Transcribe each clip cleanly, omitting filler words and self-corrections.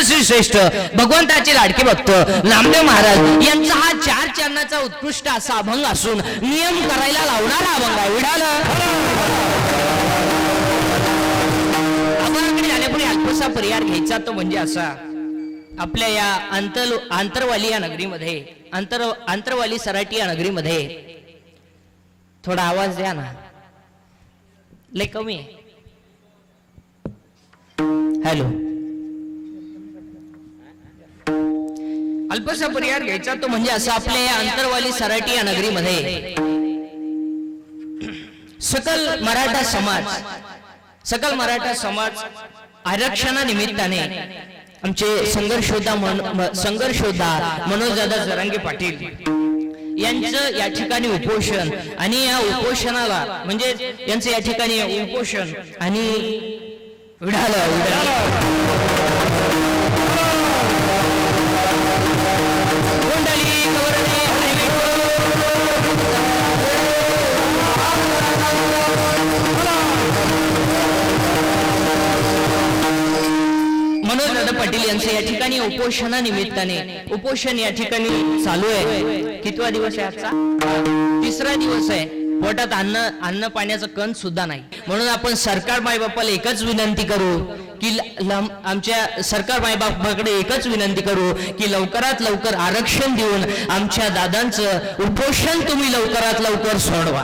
श्री श्रेष्ठ भगवंताचे लाडके भक्त नामदेव महाराज यांचा हा 4 चरणाचा उत्कृष्ट असा अभंग असून नियम करायला लावणारा अभंग आहे. विढाल अभंगाकडे जाण्यापूर्वी अल्पसा पर्याय घ्यायचा तो म्हणजे असा, आपल्या या आंतरवाली या नगरीमध्ये आंतरवाली सराटी या नगरीमध्ये थोडा आवाज द्या ना, लय कमी आहे. हॅलो, अल्पसा पर्याय घ्यायचा तो म्हणजे असं, आपल्या या आंतरवाली सराटी या नगरीमध्ये सकल मराठा समाज आरक्षणानिमित्ताने आमचे संघर्षयोद्धा मनोजदादा जरांगे पाटील यांचं या ठिकाणी उपोषण आणि या उपोषणाला म्हणजे यांचं या ठिकाणी उपोषण आणि मनोजदादा पाटील यांचं या ठिकाणी उपोषणानिमित्ताने उपोषण या ठिकाणी चालू आहे. कितवा दिवस आहे आजचा? 3रा दिवस आहे. पोटात अन्न पाण्याचं कण सुद्धा नाही. म्हणून आपण सरकार मायबापाला एकच विनंती करू की आमच्या सरकार मायबापाकडे एकच विनंती करू की लवकरात लवकर आरक्षण देऊन आमच्या दादांचं उपोषण तुम्ही लवकरात लवकर सोडवा.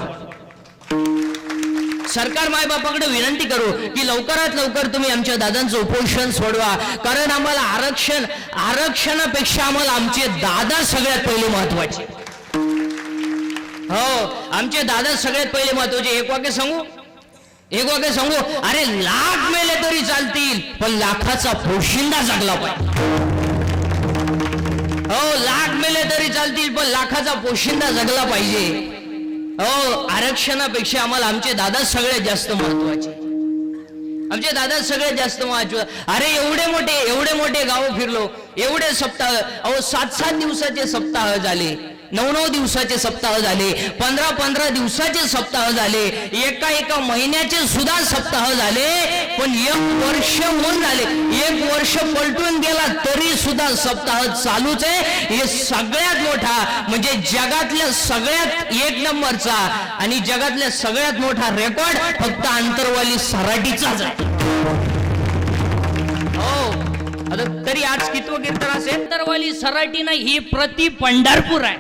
सरकार मायबापाकडे विनंती करू की लवकरात लवकर तुम्ही आमच्या दादांचं उपोषण सोडवा. कारण आम्हाला आरक्षणापेक्षा आम्हाला आमचे दादा सगळ्यात पहिले महत्वाचे. हो, आमचे दादा सगळ्यात पहिले महत्वाचे. एक वाक्य सांगू, अरे लाख मेले तरी चालतील पण लाखाचा पोशिंदा जगला पाहिजे. हो, लाख मेले तरी चालतील पण लाखाचा पोशिंदा जगला पाहिजे. हो, आरक्षणापेक्षा आम्हाला आमचे दादा सगळ्यात जास्त महत्वाचे. आमचे दादा सगळ्यात जास्त महत्वाचे. अरे एवढे मोठे गाव फिरलो, एवढे सप्ताह, 7 दिवसाचे सप्ताह झाले, 9 दिवसाचे सप्ताह झाले, 15 दिवसाचे सप्ताह झाले, एका महिन्याचे सुद्धा सप्ताह झाले, पण 1 वर्ष होऊन झाले. 1 वर्ष पलटून गेला तरी सुद्धा सप्ताह चालूच आहे. हे सगळ्यात मोठा म्हणजे जगातल्या सगळ्यात 1 नंबरचा आणि जगातल्या सगळ्यात मोठा रेकॉर्ड फक्त आंतरवाली सराटीचाच आहे. आता तरी आज कितवं कीर्तन असेल? आंतरवाली सराटी नाही, ही प्रति पंढरपूर आहे.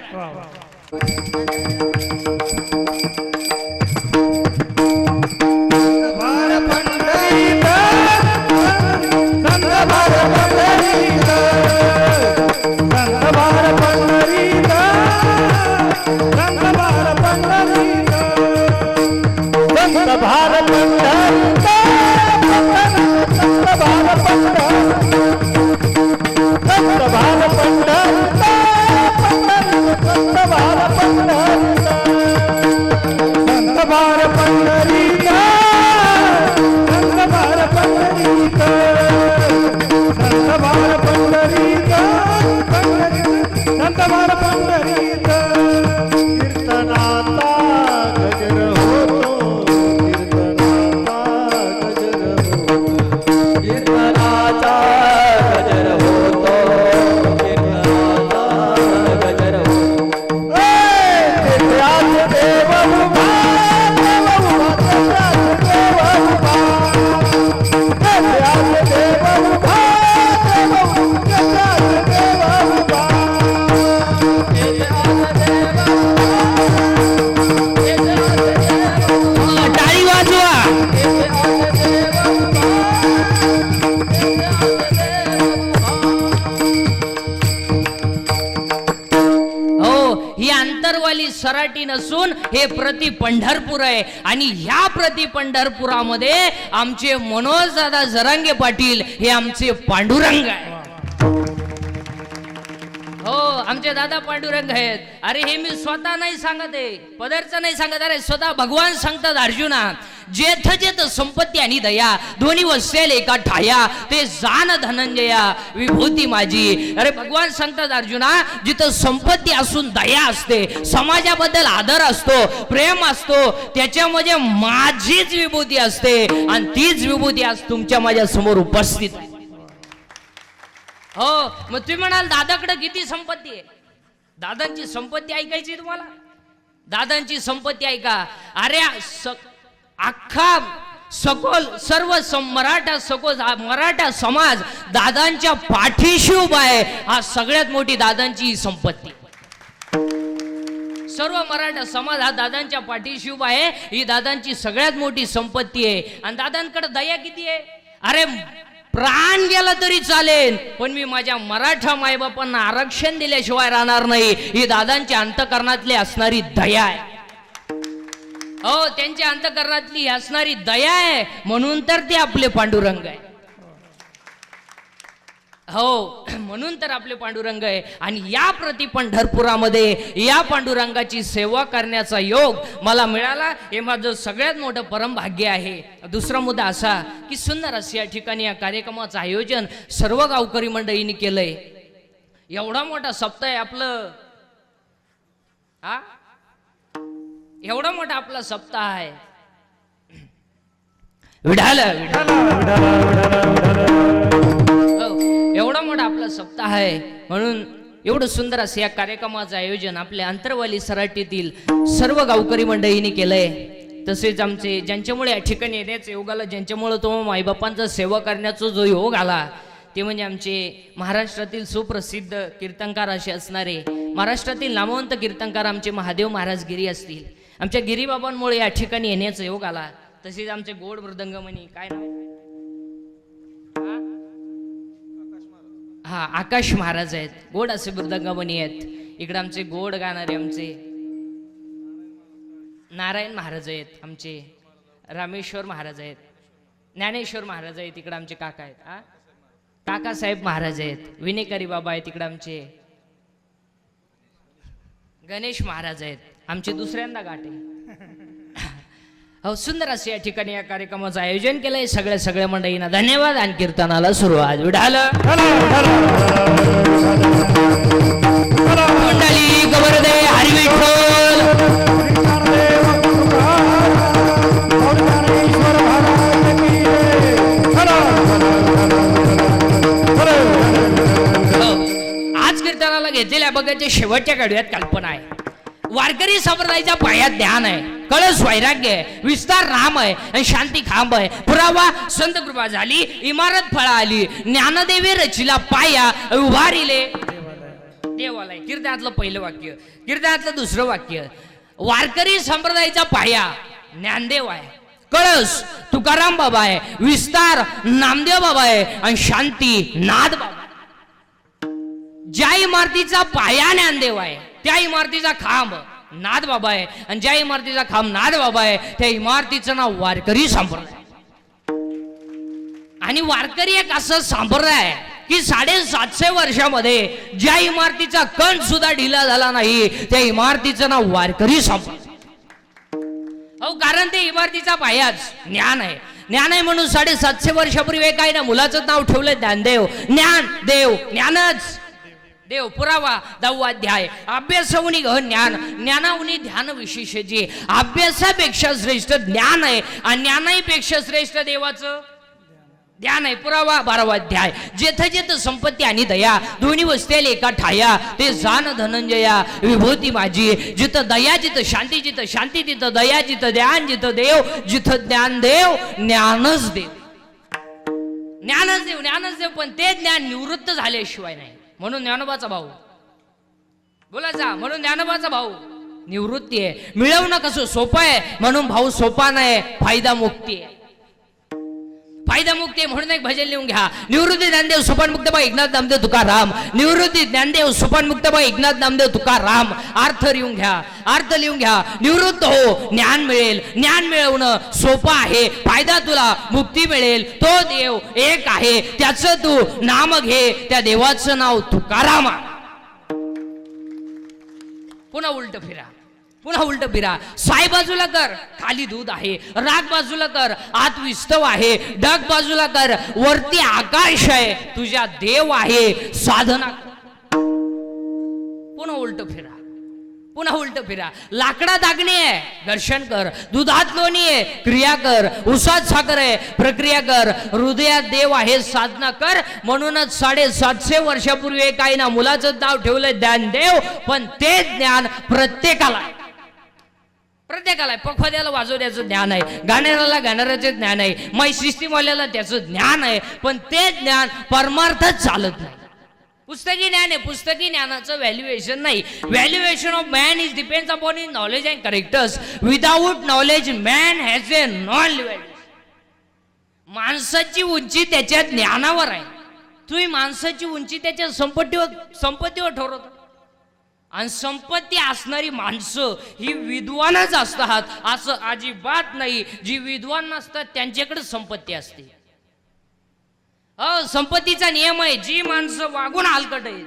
सराटी नसून हे प्रति पंढरपूर आहे. आणि ह्या प्रति पंढरपुरामध्ये आमचे मनोजदादा जरांगे पाटील हे आमचे पांडुरंग आहे. हो, आमचे दादा पांडुरंग आहेत. अरे हे मी स्वतः नाही सांगत आहे, पदरचं नाही सांगत. अरे स्वतः भगवान सांगतात अर्जुना, जेथ जेथ संपत्ती आणि दया दोन्ही वसेल एका ठाया, ते जाण धनंजया विभूती माझी. अरे भगवान सांगतात अर्जुना, जिथं संपत्ती असून दया असते, समाजाबद्दल आदर असतो, प्रेम असतो, त्याच्यामध्ये माझीच विभूती असते आणि तीच विभूती आज तुमच्या माझ्या समोर उपस्थित आहे. हो, मग तुम्ही म्हणाल दादाकडे किती संपत्ती आहे. दादांची संपत्ती ऐकायची तुम्हाला. दादांची संपत्ती ऐका. अरे अख्खा सखोल सर्व मराठा समाज दादांच्या पाठीशी उभा आहे. हा सगळ्यात मोठी दादांची संपत्ती. सर्व मराठा समाज हा दादांच्या पाठीशी उभा आहे. ही दादांची सगळ्यात मोठी संपत्ती आहे. आणि दादांकडे दया किती आहे. अरे प्राण गेला तरी चालेल, पण मी माझ्या मराठा मायबापांना आरक्षण दिल्याशिवाय राहणार नाही. ही दादांच्या अंतःकरणातली असणारी दया आहे. हो, त्यांच्या अंतःकरणातली असणारी दया आहे, म्हणून तर ते आपले पांडुरंग आहे. हो, म्हणून तर आपले पांडुरंग आहे. आणि या प्रति पंढरपुरामध्ये या पांडुरंगाची सेवा करण्याचा योग मला मिळाला, हे माझं सगळ्यात मोठं परम भाग्य आहे. दुसरा मुद्दा असा की सुंदर असं या ठिकाणी या कार्यक्रमाचं आयोजन सर्व गावकरी मंडळींनी केलंय. एवढा मोठा सप्ताह आहे आपलं. हा, एवढा मोठा आपला सप्ताह आहे. विढाल एवढा मोठा आपला सप्ताह आहे, म्हणून एवढं सुंदर असं या कार्यक्रमाचं आयोजन आपल्या अंतरवाली सराटीतील सर्व गावकरी मंडळींनी केलंय. तसेच आमचे ज्यांच्यामुळे या ठिकाणी येण्याचं योग आला, ज्यांच्यामुळे तो माईबापांचा सेवा करण्याचा जो योग आला, ते म्हणजे आमचे महाराष्ट्रातील सुप्रसिद्ध कीर्तनकार असे असणारे, महाराष्ट्रातील नामवंत कीर्तनकार आमचे महादेव महाराज गिरी असतील. आमच्या गिरीबाबांमुळे या ठिकाणी येण्याचा योग आला. तसेच आमचे गोड मृदंगमणी काय नाव, हा आकाश महाराज आहेत. गोड असे मृदंगमणी आहेत. इकडे आमचे गोड गाणारे आमचे नारायण महाराज आहेत. आमचे रामेश्वर महाराज आहेत. ज्ञानेश्वर महाराज आहेत. इकडे आमचे काका आहेत. काकासाहेब महाराज आहेत. विनेकरी बाबा आहेत. इकडे आमचे गणेश महाराज आहेत. आमचे दुसऱ्यांदा गाठे. हो, सुंदर असे या ठिकाणी या कार्यक्रमाचं आयोजन केलंय. सगळ्या मंडळींना धन्यवाद. आणि कीर्तनाला सुरुवात. विढाल मंडळी गवरदे हरी विठ्ठल. आज कीर्तनाला घेतलेल्या बघायच्या शेवटच्या कडव्यात कल्पना आहे. वारकरी संप्रदायाच्या पायात ध्यान आहे, कळस वैराग्य आहे, विस्तार राम आहे आणि शांती खांब आहे. पुरावा संत कृपा झाली, इमारत फळा आली, ज्ञानदेवी रचिला पाया, उभारिले देवालय. कीर्तनातलं पहिलं वाक्य. कीर्तनातलं दुसरं वाक्य. वारकरी संप्रदायाचा पाया ज्ञानदेव आहे, कळस तुकाराम बाबा आहे, विस्तार नामदेव बाबा आहे आणि शांती नाद बाबा. ज्या इमारतीचा पाया ज्ञानदेव आहे, त्या इमारतीचा खांब नाद बाबा आहे आणि ज्या इमारतीचा खांब नाद बाबा आहे, त्या इमारतीचं नाव वारकरी संप्रदाय. आणि वारकरी एक असं संप्रदाय आहे की 750 वर्षामध्ये ज्या इमारतीचा कण सुद्धा ढिला झाला नाही, त्या इमारतीचं नाव वारकरी संप्रदाय. हो, कारण ते इमारतीचा पायाच ज्ञान आहे. ज्ञान आहे म्हणून 750 वर्षापूर्वी काय ना मुलाचं नाव ठेवलं ज्ञानदेव. ज्ञान देव, ज्ञानच देव. पुरावा 10वा अध्याय. अभ्यासाहुनी गहन ज्ञान, ज्ञानाहुनी ध्यान विशेषाची. अभ्यासापेक्षा श्रेष्ठ ज्ञान आहे आणि ज्ञानापेक्षा श्रेष्ठ देवाचं ध्यान आहे. पुरावा 12वा अध्याय. जेथ जेथ संपत्ती आणि दया दोन्ही वसतेल एका ठाया, ते जाण धनंजया विभूती माझी. जिथं दया जिथं शांती, जिथं शांती तिथं दया, जिथं ध्यान जिथं देव, जिथं ज्ञान देव ज्ञानच देव. ज्ञानच देव, ज्ञानच देव. पण ते ज्ञान निवृत्त झाल्याशिवाय नाही. म्हणून ज्ञानोबाचा भाऊ बोलायचा, म्हणून ज्ञानोबाचा भाऊ निवृत्ती आहे. मिळवणं कसं सोपं आहे म्हणून भाऊ सोपा नाही. फायदा मुक्ती आहे. फायदा मुक्ती म्हणून एक भजन लिहून घ्या. निवृत्ती ज्ञानदेव सोपान मुक्त बा एकनाथ नामदेव तुकाराम. निवृत्ती ज्ञानदेव सोपान मुक्त बा एकनाथ नामदेव तुकाराम. अर्थ लिहून घ्या, अर्थ लिहून घ्या. निवृत्त हो, ज्ञान मिळेल. ज्ञान मिळवणं सोपं आहे. फायदा तुला मुक्ती मिळेल. तो देव एक आहे, त्याचं तू नाम घे. त्या देवाचं नाव तुकाराम. पुन्हा उलट फिरा, पुन्हा उलट फिरा. साई बाजूला कर, खाली दूध आहे. राग बाजूला कर, आत विस्तव आहे. ढग बाजूला कर, वरती आकाश आहे. तुझ्या देव आहे. साधना. पुन्हा उलट फिरा, पुन्हा उलट फिरा. लाकडात अग्नी आहे, घर्षण कर. दुधात लोणी आहे, क्रिया कर. उसात साखर आहे, प्रक्रिया कर. हृदयात देव आहे, साधना कर. म्हणूनच 750 वर्षापूर्वी काही ना मुलाचं नाव ठेवलंय ज्ञानदेव. पण ते ज्ञान प्रत्येकाला आहे. पखवाद्याला वाजवण्याचं ज्ञान आहे, गाण्याला गाणाऱ्याचं ज्ञान आहे, माई सिस्टीमवाल्याला त्याचं ज्ञान आहे. पण ते ज्ञान परमार्थच चालत नाही. पुस्तकी ज्ञान आहे, पुस्तकी ज्ञानाचं व्हॅल्युएशन नाही. Valuation of man is depends upon his knowledge and characters. Without knowledge man has a non value. माणसाची उंची त्याच्या ज्ञानावर आहे. तुम्ही माणसाची उंची त्याच्या संपत्तीवर ठरवता. आणि संपत्ती असणारी माणसं ही विद्वानच असतात असं अजिबात नाही. जी विद्वान नसतात त्यांच्याकडे संपत्ती असते. संपत्तीचा नियम आहे, जी माणसं वागून हलकट आहेत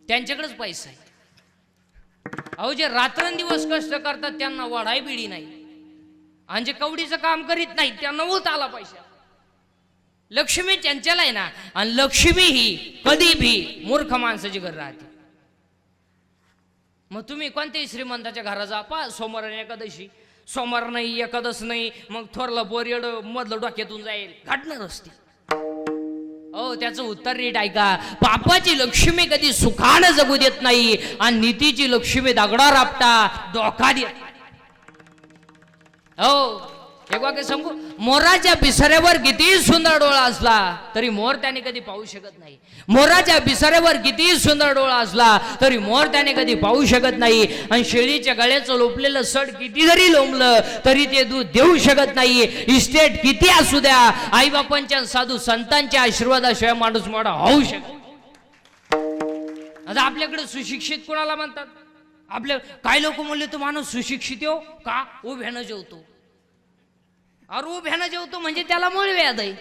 त्यांच्याकडेच पैसा आहे. जे रात्रंदिवस कष्ट करतात त्यांना वाढाय बिडी नाही. आणि जे कवडीचं काम करीत नाही त्यांना उत आला पैसा. लक्ष्मी चंचल आहे ना. आणि लक्ष्मी ही कधी भी मूर्ख माणसाची घर राहते. मग तुम्ही कोणत्याही श्रीमंताच्या घरात जा, पा सोमवार आणि एकादशी. सोमवार नाही, एकादश नाही, मग थोरला बोरियड मधलं डोक्यातून जाईल, घडणार असते. त्याचं उत्तर नीट ऐका. पापाची लक्ष्मी कधी सुखानं जगू देत नाही आणि नीतीची लक्ष्मी दगडावर आपटा डोका देत. एक वाक्य सांगू. मोराच्या पिसाऱ्यावर किती सुंदर डोळा असला तरी मोर त्याने कधी पाहू शकत नाही. मोराच्या पिसाऱ्यावर किती सुंदर डोळा असला तरी मोर त्याने कधी पाहू शकत नाही. आणि शेळीच्या गळ्याचं लोपलेलं सड किती जरी लोंबलं तरी ते दूध देऊ शकत नाही. इस्टेट किती असू द्या, आई बापांच्या साधू संतांच्या आशीर्वादाशिवाय माणूस मोठा होऊ शकतो. आता आपल्याकडे सुशिक्षित कोणाला म्हणतात? आपल्या काही लोक म्हणले तो माणूस सुशिक्षित हो का, उभ्यानं जेवतो. अरे उभ्यानं जेवतो म्हणजे त्याला मूळ व्याध आहे.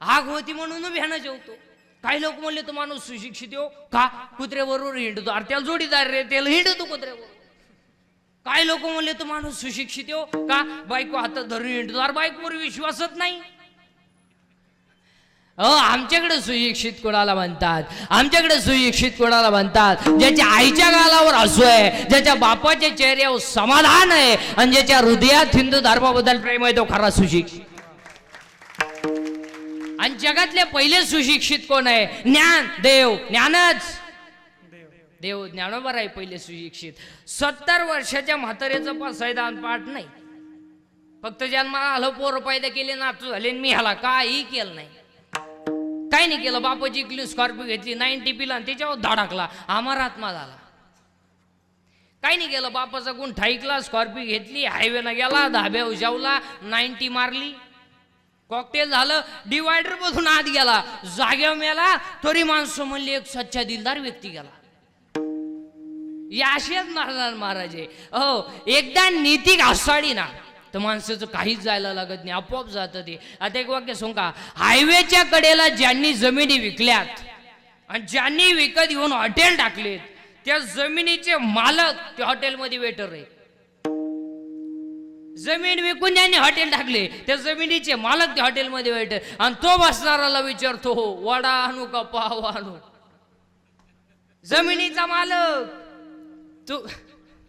आग होती म्हणून उभ्यानं जेवतो. काही लोक म्हणले तो माणूस सुशिक्षित हो का, कुत्र्याबरोबर हिंडतो. अरे त्याला जोडीदार रे, त्याला हिंडतो कुत्र्याबरोबर. काही लोक म्हणले तो माणूस सुशिक्षित हो का, बायको हातात धरून हिंडतो. अरे बायकोवर विश्वासच नाही. आमच्याकडे सुशिक्षित कोणाला म्हणतात? आमच्याकडे सुशिक्षित कोणाला म्हणतात? ज्याच्या आईच्या गालावर हसू आहे, ज्याच्या बापाच्या चेहऱ्यावर समाधान आहे आणि ज्याच्या हृदयात हिंदू धर्माबद्दल प्रेम आहे, तो खरा सुशिक्षित. आणि जगातले पहिले सुशिक्षित कोण आहे? ज्ञान देव. ज्ञानच देव ज्ञानोबा आहे पहिले सुशिक्षित. 70 वर्षाच्या म्हाताऱ्याचं पण संविधान पाठ नाही. फक्त जन्माला आलं, पोर पैदा केले, नातू झाले, मी ह्याला काही केलं नाही. काही नाही केलं. बापाची इकली स्कॉर्पिओ घेतली, 90 पिला आणि त्याच्यावर धडकला, अमरात्मा झाला. काही नाही केलं. बापाचा गुण ठाईकला, स्कॉर्पिओ घेतली, हायवेनं गेला, धाब्यावर जेवला, 90 मारली, कॉकटेल झालं, डिवायडर मधून आत गेला, जाग्यावर मेला. तरी माणसं म्हणली एक सच्चा दिलदार व्यक्ती गेला. या असेच महाराज आहे. एकदा नीती घासाळी ना तर माणसाचं काहीच जायला लागत नाही, आपोआप जातं ते. आता एक वाक्य सांगू का. हायवेच्या कडेला ज्यांनी जमिनी विकल्यात आणि ज्यांनी विकत घेऊन हॉटेल टाकलेत, त्या जमिनीचे मालक त्या हॉटेलमध्ये वेटर आहे. जमीन विकून ज्यांनी हॉटेल टाकले त्या जमिनीचे मालक त्या हॉटेलमध्ये वेटर. आणि तो बसणाराला विचारतो, हो वडा आणू का पाव आणू? जमिनीचा मालक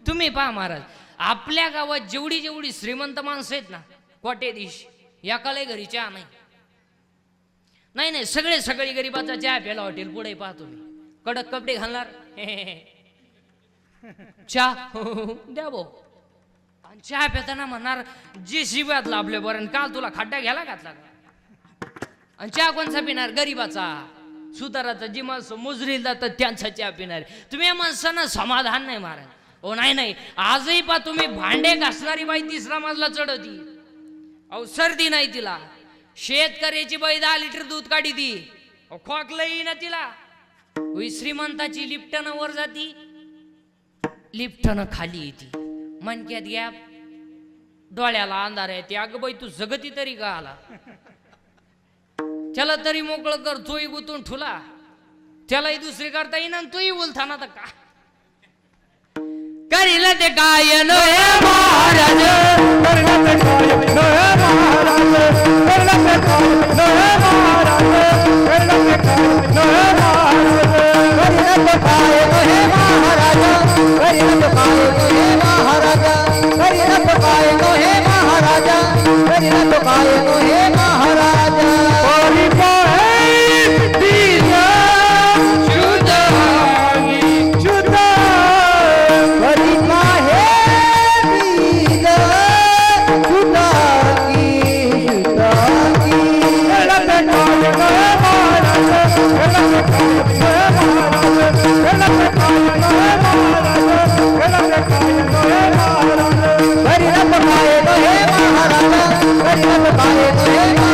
तुम्ही पहा महाराज. आपल्या गावात जेवढी जेवढी श्रीमंत माणसं आहेत ना, कोट्याधीश, याकाला घरी चहा नाही. सगळी गरीबाचा चहा प्याला हॉटेल पुढे पाहतो मी. कडक कपडे घालणार, चहा द्या भाऊ. आणि चहा पिताना म्हणणार, जी शिब्यात लाभले बरं, काल तुला खड्डा घ्यायला घातला का? आणि चहा कोणचा पिणार? गरीबाचा, सुताराचा. जी माणसं मुजरीला जातात त्यांचा चहा पिणार. तुम्ही या माणसांना समाधान नाही महाराज. ओ नाही. आजही पा तुम्ही भांडे घासणारी बाई 3रा मजला चढवती. अहो सर्दी नाही तिला. शेतकऱ्याची बाई 10 लिटर दूध काढी ती, खोकलंही ना तिला. श्रीमंताची लिफ्टनं वर जाती, लिफ्टनं खाली येते. मनक्यात गॅप, डोळ्याला अंधार येते. अगं बाई तू जगती तरी का आला? त्याला तरी मोकळं कर. तोही गुतून ठुला, त्यालाही दुसरी करता येईन, तोही उलथाना तर का करील ते काय नो हे महाराज, करील ते काय नो हे महाराज, करील ते काय नो हे महाराज, करील ते काय नो हे महाराज, करील ते काय नो हे महाराज. रे तुझे